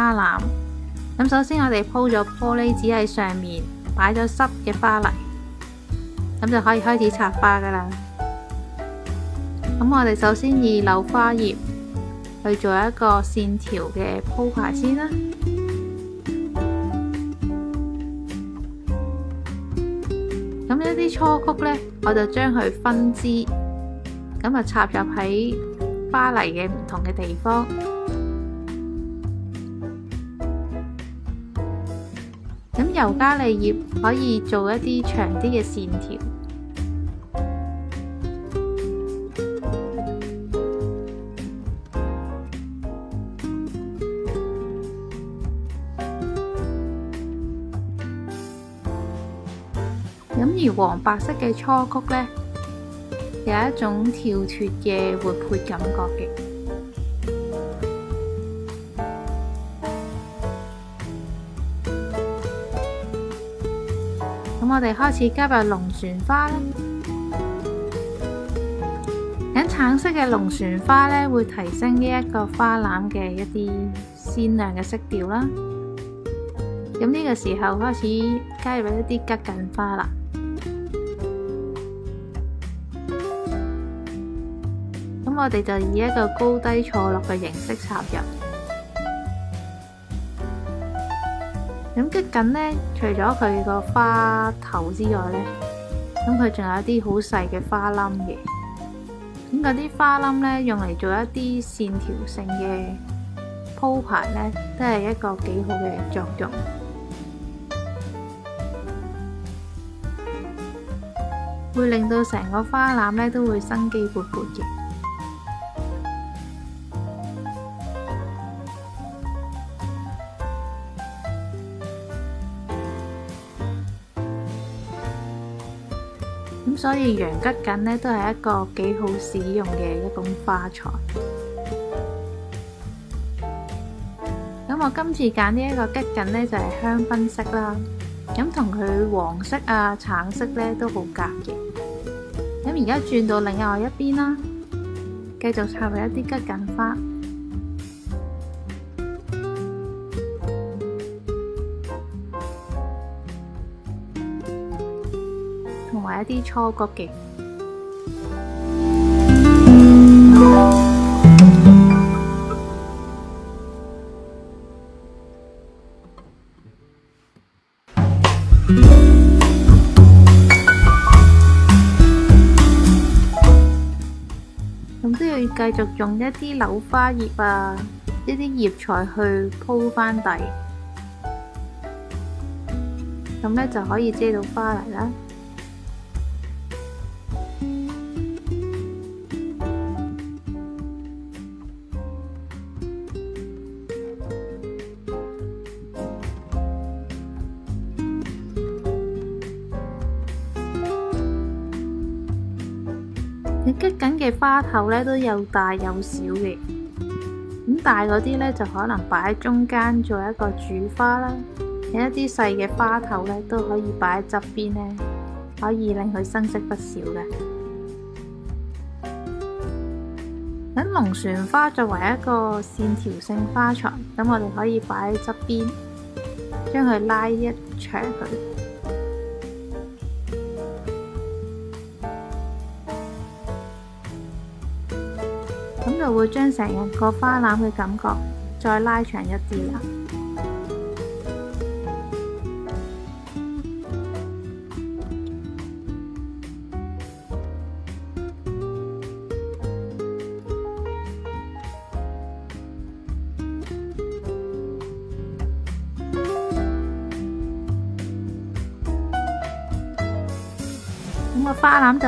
花籃。咁首先我哋鋪咗玻璃紙喺上面，擺咗濕嘅花泥，咁就可以開始插花噶啦。咁我哋首先以柳花葉去做一個線條嘅鋪排先啦。咁一啲初菊呢，我就將佢分支，咁啊插入喺花泥嘅唔同嘅地方。咁尤加利葉可以做一啲長啲嘅線條。咁而黃白色嘅初菊呢，有一種跳脫嘅活潑感覺嘅。咁我哋開始加入龍船花啦。咁橙色嘅龍船花呢，會提升呢一個花籃嘅一啲鮮亮嘅色調啦。咁呢個時候開始加入一啲桔梗花啦。咁我哋就以一個高低錯落嘅形式插入。咁桔梗呢，除咗佢個花頭之外呢，咁佢仲有一啲好細嘅花冧嘅。咁嗰啲花冧呢，用嚟做一啲線條性嘅鋪排呢，都係一個幾好嘅作用。會令到成個花籃呢都會生機勃勃嘅。咁所以洋桔梗呢都係一個幾好使用嘅一種花材。咁我今次揀呢一個桔梗呢，就係香檳色啦。咁同佢黃色啊、橙色呢都好夾嘅。咁而家轉到另外一邊啦，繼續插入一啲桔梗花，同埋一啲初菊嘅。咁都要繼續用一啲柳花葉啊，一啲葉材去鋪返底，咁呢就可以遮到花泥啦。桔梗嘅花頭呢都有大有小嘅，咁大嗰啲呢就可能擺喺中間做一個主花啦，有一啲細嘅花頭呢都可以擺喺側邊呢，可以令佢生色不少嘅。咁龍船花作為一個線條性花材，咁我哋可以擺喺側邊，將佢拉一長佢。咁就會將成個花籃嘅感覺再拉長一啲啦。咁個花籃就